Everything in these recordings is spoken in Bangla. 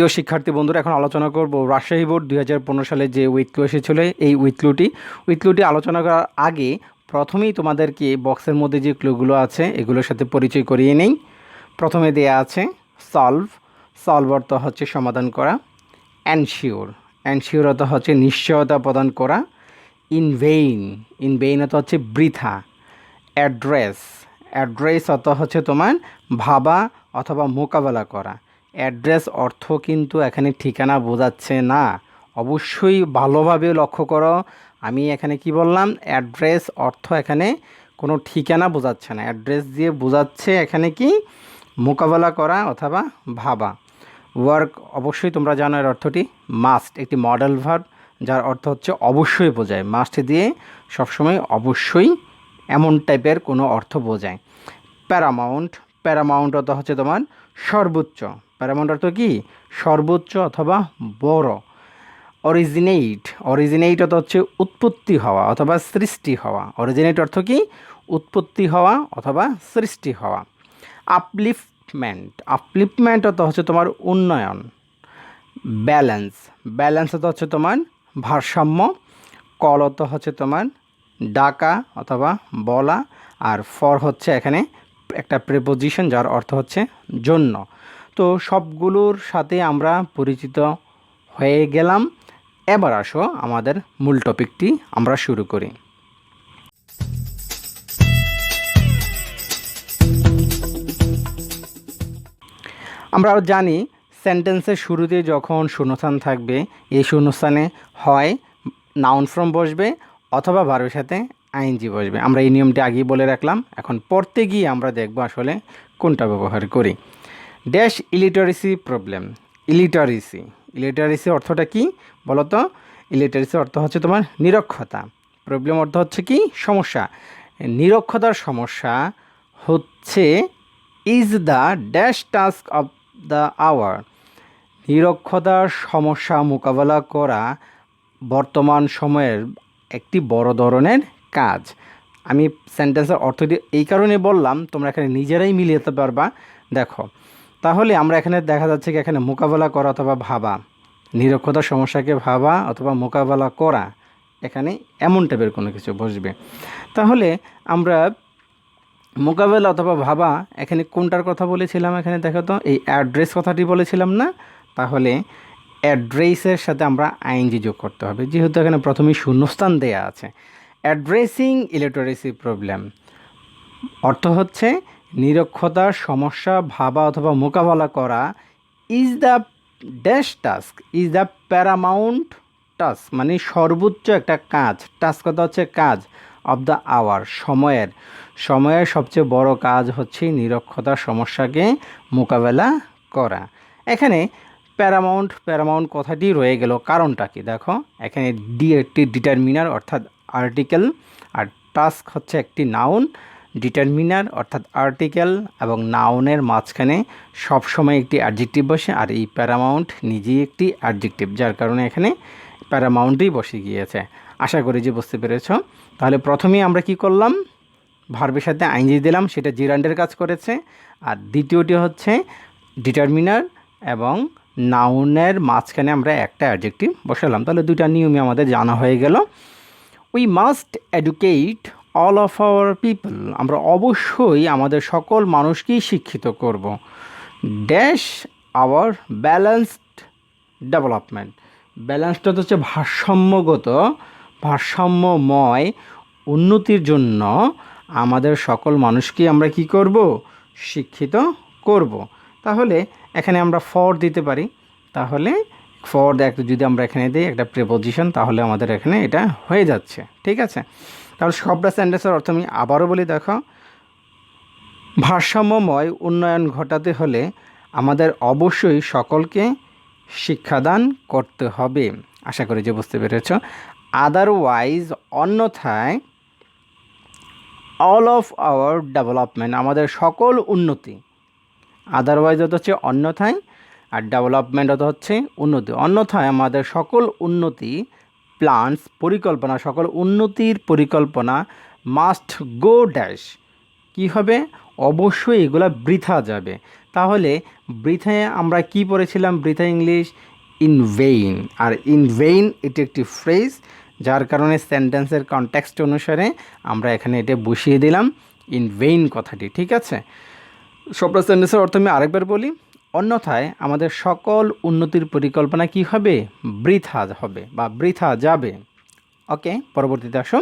প্রিয় শিক্ষার্থী বন্ধুরা, এখন আলোচনা করব রাজশাহী বোর্ড 2015 সালে যে উইথক্লু এসেছিল এই উইথক্লুটি আলোচনা করার আগে প্রথমেই তোমাদেরকে বক্সের মধ্যে যে ক্লুগুলো আছে এগুলোর সাথে পরিচয় করিয়ে নেই। প্রথমে দেয়া আছে সলভ অর্থ হচ্ছে সমাধান করা, এনশিওর অর্থ হচ্ছে নিশ্চয়তা প্রদান করা, ইনভেইন অর্থ হচ্ছে বৃথা, অ্যাড্রেস অর্থ হচ্ছে তোমার ভাবা অথবা মোকাবেলা করা। অ্যাড্রেস অর্থ কিন্তু এখানে ঠিকানা বোঝাচ্ছে না, অবশ্যই ভালোভাবে লক্ষ্য করো। আমি এখানে কি বললাম, অ্যাড্রেস অর্থ এখানে কোনো ঠিকানা বোঝাচ্ছে না, অ্যাড্রেস দিয়ে বোঝাচ্ছে এখানে কি মোকাবেলা করা অথবা ভাবা। ওয়ার্ক অবশ্যই তোমরা জানো এর অর্থটি মাস্ট, একটি মডেল ভার্ব যার অর্থ হচ্ছে অবশ্যই বোঝায়। মাস্ট দিয়ে সবসময় অবশ্যই এমন টাইপের কোনো অর্থ বোঝায়। প্যারামাউন্ট অর্থ হচ্ছে তোমার সর্বোচ্চ। প্যারামাউন্ট অর্থ কি সর্বোচ্চ অথবা বড়। অরিজিনেট অর্থ হচ্ছে উৎপত্তি হওয়া অথবা সৃষ্টি হওয়া। অরিজিনেট অর্থ কি উৎপত্তি হওয়া অথবা সৃষ্টি হওয়া। আপলিফমেন্ট অর্থ হচ্ছে তোমার উন্নয়ন। ব্যালেন্স অর্থ হচ্ছে তোমার ভারসাম্য। কল অর্থ হচ্ছে তোমার ডাকা অথবা বলা। আর ফর হচ্ছে এখানে একটা প্রিপোজিশন যার অর্থ হচ্ছে জন্য। তো সবগুলোর সাথে আমরা পরিচিত হয়ে গেলাম। এবার আসো আমাদের মূল টপিকটি আমরা শুরু করি। আমরা জানি সেন্টেন্সের শুরুতে যখন শূন্যস্থান থাকবে এই শূন্যস্থানে হয় নাউন ফর্ম বসবে অথবা ভার্বের সাথে আইএনজি বসবে। আমরা এই নিয়মটি আগেই বলে রাখলাম, এখন পড়তে গিয়ে আমরা দেখব আসলে কোনটা ব্যবহার করি। Dash illiteracy problem. ইলিটারেসি অর্থটা কি বলো তো? ইলিটারেসি অর্থ হচ্ছে তোমার নিরক্ষরতা। প্রবলেম অর্থ হচ্ছে কি সমস্যা। নিরক্ষরতার সমস্যা হচ্ছে is the dash task of the hour. নিরক্ষরতার সমস্যা মোকাবেলা করা বর্তমান সময়ের একটি বড় ধরনের কাজ। আমি সেন্টেন্সের অর্থটি এই কারণে বললাম, তোমরা এখানে নিজেরাই মিলিয়ে যেতে পারবা। দেখো তাহলে আমরা এখানে দেখা যাচ্ছে কি এখানে মোকাবেলা করা অথবা ভাবা, নিরক্ষরতার সমস্যাকে ভাবা অথবা মোকাবেলা করা, এখানে এমন টাইপের কোনো কিছু বসবে। তাহলে আমরা মোকাবেলা অথবা ভাবা এখানে কোনটার কথা বলেছিলাম? এখানে দেখো তো এই অ্যাড্রেস কথাটি বলেছিলাম না? তাহলে অ্যাড্রেসের সাথে আমরা আইএনজি যোগ করতে হবে, যেহেতু এখানে প্রথমেই শূন্যস্থান দেয়া আছে। অ্যাড্রেসিং ইলিটারেসি প্রবলেম অর্থ হচ্ছে নিরক্ষরতার সমস্যা ভাবা অথবা মোকাবেলা করা is the dash task, is the Paramount task, মানে সর্বোচ্চ একটা কাজ। টাস্ক কথা হচ্ছে কাজ, অফ দ্য আওয়ার সময়ের সবচেয়ে বড় কাজ হচ্ছে নিরক্ষরতার সমস্যাকে মোকাবেলা করা। এখানে প্যারামাউন্ট কথাটি রয়ে গেল, কারণটা কি দেখো, এখানে একটি ডিটারমিনার অর্থাৎ আর্টিকেল, আর টাস্ক হচ্ছে একটি নাউন। ডিটারমিনার অর্থাৎ আর্টিকেল এবং নাউনের মাঝখানে সবসময় একটি অ্যাডজেক্টিভ বসে, আর এই প্যারামাউন্ট নিজেই একটি অ্যাডজেক্টিভ, যার কারণে এখানে প্যারামাউন্টই বসে গিয়েছে। আশা করি যে বুঝতে পেরেছ। তাহলে প্রথমেই আমরা কি করলাম, ভার্বের সাথে আইএনজি দিলাম, সেটা জিরান্ডের কাজ করেছে। আর দ্বিতীয়টি হচ্ছে ডিটারমিনার এবং নাউনের মাঝখানে আমরা একটা অ্যাডজেক্টিভ বসালাম। তাহলে দুইটা নিয়মই আমাদের জানা হয়ে গেল। We must educate all of our people. আমরা অবশ্যই আমাদের সকল মানুষকেই শিক্ষিত করব। Dash our balanced development. ব্যালেন্সটা হচ্ছে ভারসাম্যময় উন্নতির জন্য আমাদের সকল মানুষকে আমরা কি করব? শিক্ষিত করব। তাহলে এখানে আমরা ফর দিতে পারি। তাহলে ফর যদি আমরা এখানে দিই একটা প্রিপোজিশন, তাহলে আমাদের এখানে এটা হয়ে যাচ্ছে। ঠিক আছে, তাহলে সবটা সেন্টেন্সের অর্থ আমি আবারও বলি। দেখো, ভারসাম্যময় উন্নয়ন ঘটাতে হলে আমাদের অবশ্যই সকলকে শিক্ষাদান করতে হবে। আশা করি যে বুঝতে পেরেছ। আদারওয়াইজ অন্যথায় অল অফ আওয়ার ডেভেলপমেন্ট, আমাদের সকল উন্নতি। আদারওয়াইজ অত হচ্ছে অন্যথায়, আর ডেভেলপমেন্ট অত হচ্ছে উন্নতি। অন্যথায় আমাদের সকল উন্নতি প্ল্যানস পরিকল্পনা, সকল উন্নতির পরিকল্পনা মাস্ট গো ড্যাশ, কী হবে? অবশ্যই এগুলা বৃথা যাবে। তাহলে বৃথায় আমরা কি পড়েছিলাম? বৃথা ইংলিশ ইন ভেইন, আর ইন ভেইন এটি একটি ফ্রেজ, যার কারণে সেন্টেন্সের কনটেক্সট অনুসারে আমরা এখানে এটা বসিয়ে দিলাম ইন ভেইন কথাটি, ঠিক আছে। সব সেন্টেন্সের অর্থ আমি আরেকবার বলি, অন্যথায় আমাদের সকল উন্নতির পরিকল্পনা কি হবে? বৃথা হবে বা বৃথা যাবে। ওকে, পরবর্তীতে আসো।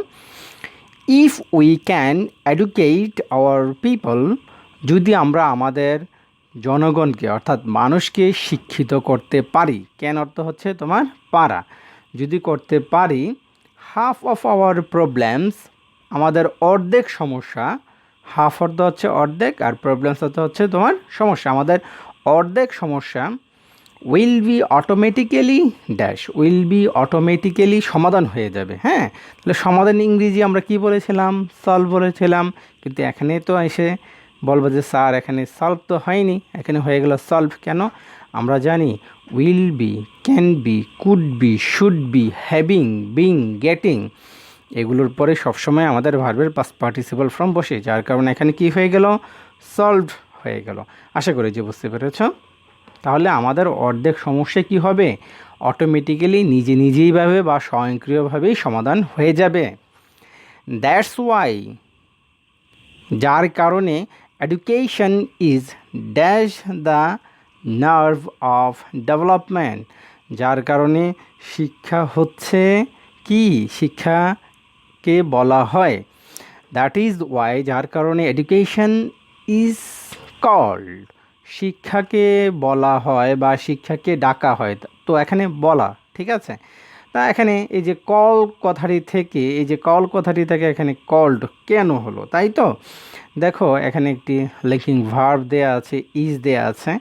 If we can educate hour people, যদি আমরা আমাদের জনগণকে অর্থাৎ মানুষকে শিক্ষিত করতে পারি, ক্যান অর্থ হচ্ছে তোমার পারা, যদি করতে পারি, হাফ অফ আওয়ার প্রবলেমস, আমাদের অর্ধেক সমস্যা, হাফ অর্থ হচ্ছে অর্ধেক আর প্রবলেমস অর্থ হচ্ছে তোমার সমস্যা, আমাদের অর্ধেক সমস্যা will be automatically dash, will be automatically সমাধান হয়ে যাবে। হ্যাঁ, তাহলে সমাধান ইংরেজি আমরা কি বলেছিলাম? সলভ বলেছিলাম, কিন্তু এখানে তো এসে বলবো যে স্যার এখানে সলভ তো হয়নি, এখানে হয়ে গেল সলভ। কেন? আমরা জানি will be, can be, could be, should be, having, being, getting, এগুলোর পরে সবসময় আমাদের ভার্বের পাস্ট পার্টিসিপল ফর্ম বসে, যার কারণে এখানে কি হয়ে গেল? সলভ হয়ে গেল। আশা করি যে বুঝতে পেরেছ। তাহলে আমাদের অর্ধেক সমস্যা কি হবে? অটোমেটিক্যালি নিজেইভাবে বা স্বয়ংক্রিয়ভাবেই সমাধান হয়ে যাবে। দ্যাটস ওয়াই, যার কারণে education is dash the nerve of development, যার কারণে শিক্ষা হচ্ছে কি? শিক্ষাকে বলা হয়, দ্যাট ইজ ওয়াই, যার কারণে এডুকেশন ইজ কল্ড, শিক্ষাকে বলা হয় বা শিক্ষাকে ডাকা হয়। তো এখানে বলা, ঠিক আছে। তা এখানে এই যে কল কথাটি থেকে, এই যে কল কথাটি থেকে এখানে কল্ড কেন হলো, তাই তো? দেখো এখানে একটি লিঙ্কিং ভার্ব দেয়া আছে, ইজ দেয়া আছে,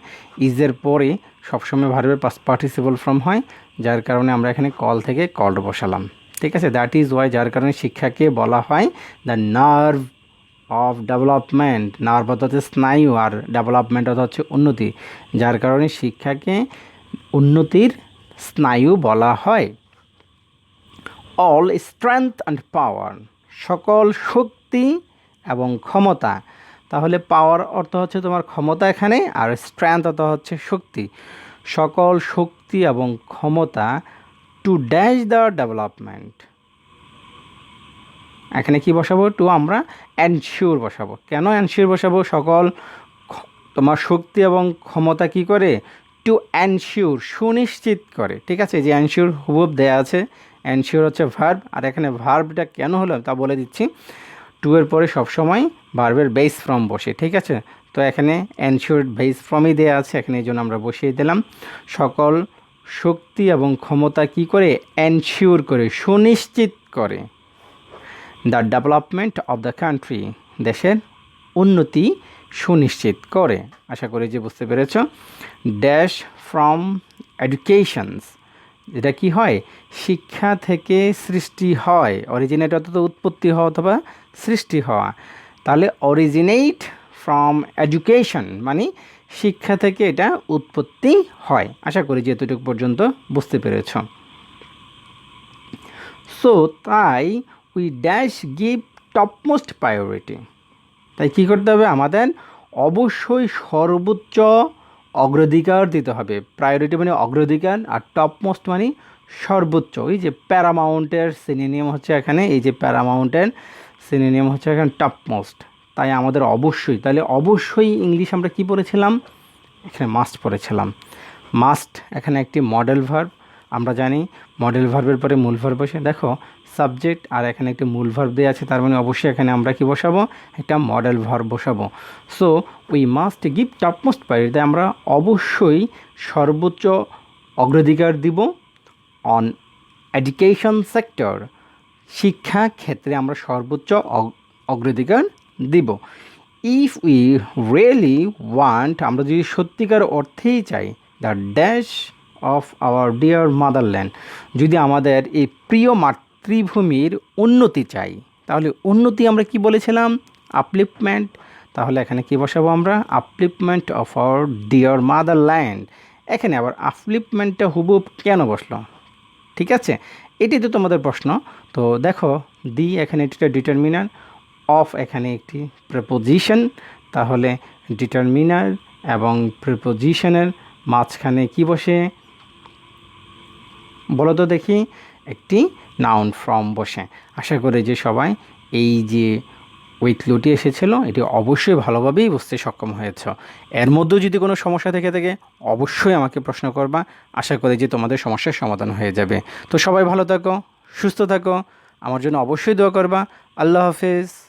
ইজের পরে সবসময় ভার্বের পাস্ট পার্টিসিপল ফর্ম হয়, যার কারণে আমরা এখানে কল থেকে কল্ড বসালাম, ঠিক আছে। দ্যাট ইজ ওয়াই, যার কারণে শিক্ষাকে বলা হয় the nerve of development, nerve অর্থ হচ্ছে স্নায়ু আর ডেভেলপমেন্ট অর্থ হচ্ছে উন্নতি, যার কারণে শিক্ষাকে উন্নতির স্নায়ু বলা হয়। অল স্ট্রেংথ অ্যান্ড পাওয়ার, সকল শক্তি এবং ক্ষমতা, তাহলে পাওয়ার অর্থ হচ্ছে তোমার ক্ষমতা এখানে, আর স্ট্রেংথ অর্থ হচ্ছে শক্তি, সকল শক্তি এবং ক্ষমতা টু ড্যাশ দ্য ডেভেলপমেন্ট, এখানে কি বসাবো? টু আমরা এনশিওর বসাবো। কেন এনশিওর বসাবো? সকল তোমার শক্তি এবং ক্ষমতা কি করে? টু এনশিওর, সুনিশ্চিত করে, ঠিক আছে। যে এনশিওর হুবহুব দেয়া আছে, এনশিওর হচ্ছে ভার্ব, আর এখানে ভার্বটা কেন হলো তা বলে দিচ্ছি। টু এর পরে সবসময় ভার্বের বেস ফর্ম বসে, ঠিক আছে। তো এখানে এনশিওর বেস ফর্মই দেওয়া আছে, এখানে এই জন্য আমরা বসিয়ে দিলাম সকল শক্তি এবং ক্ষমতা কি করে? এনশিওর করে, সুনিশ্চিত করে the development of the country, দেশের উন্নতি সুনিশ্চিত করে। আশা করি যে বুঝতে পেরেছ। ড্যাশ ফ্রম এডুকেশনস, এটা কি হয়? শিক্ষা থেকে সৃষ্টি হয়, অরিজিনেট অর্থাৎ উৎপত্তি হওয়া অথবা সৃষ্টি হওয়া, তাহলে অরিজিনেট ফ্রম এডুকেশন মানে শিক্ষা থেকে এটা উৎপত্তি হয়। আশা করি যে এতটুকু পর্যন্ত বুঝতে পেরেছ। সো তাই we dash give topmost priority, তাই কী করতে হবে? আমাদের অবশ্যই সর্বোচ্চ অগ্রাধিকার দিতে হবে। প্রায়োরিটি মানে অগ্রাধিকার, আর টপমোস্ট মানে সর্বোচ্চ। এই যে প্যারামাউন্টের সিনোনিম হচ্ছে এখানে, এই যে প্যারামাউন্টের সিনোনিম হচ্ছে এখানে টপমোস্ট। তাই আমাদের অবশ্যই, তাহলে অবশ্যই ইংলিশ আমরা কি পড়েছিলাম? এখানে মাস্ট পড়েছিলাম। মাস্ট এখানে একটি মডেল ভার্ব, আমরা জানি মডেল ভার্বের পরে মূল ভার্ব বসে। দেখো সাবজেক্ট আর এখানে একটি মূল ভার্ব দেওয়া আছে, তার মানে অবশ্যই এখানে আমরা কি বসাবো? একটা মডেল ভার্ব বসাবো। So we must give topmost priority, আমরা অবশ্যই সর্বোচ্চ অগ্রাধিকার দিব অন এডুকেশন সেক্টর, শিক্ষা ক্ষেত্রে আমরা সর্বোচ্চ অগ্রাধিকার দিব। ইফ উই রিয়েলি ওয়ান্ট, আমরা যদি সত্যিকার অর্থেই চাই, the dash of our dear motherland, যদি আমাদের এই প্রিয় মাতৃভূমির উন্নতি চাই, তাহলে উন্নতি আমরা কি বলেছিলাম? আপলিফমেন্ট। তাহলে এখানে কি বসাবো আমরা? Upliftment of our dear motherland. এখানে আবার আপলিফমেন্টটা হুবহুব কেন বসলো? ঠিক আছে, এটি তো তোমাদের প্রশ্ন। তো দেখো দি এখানে এটা ডিটারমিনার, অফ এখানে একটি প্রেপোজিশন, তাহলে ডিটারমিনার এবং প্রিপোজিশনের মাঝখানে কি বসে? বলো তো দেখি। একটি নাউন ফর্ম বসে। আশা করি যে সবাই এই যে ওই ক্লুটি এসেছিল এটি অবশ্যই ভালোভাবেই বুঝতে সক্ষম হয়েছ। এর মধ্যেও যদি কোনো সমস্যা থেকে থাকে অবশ্যই আমাকে প্রশ্ন করবা। আশা করি যে তোমাদের সমস্যার সমাধান হয়ে যাবে। তো সবাই ভালো থাকো, সুস্থ থাকো, আমার জন্য অবশ্যই দোয়া করবা। আল্লাহ হাফেজ।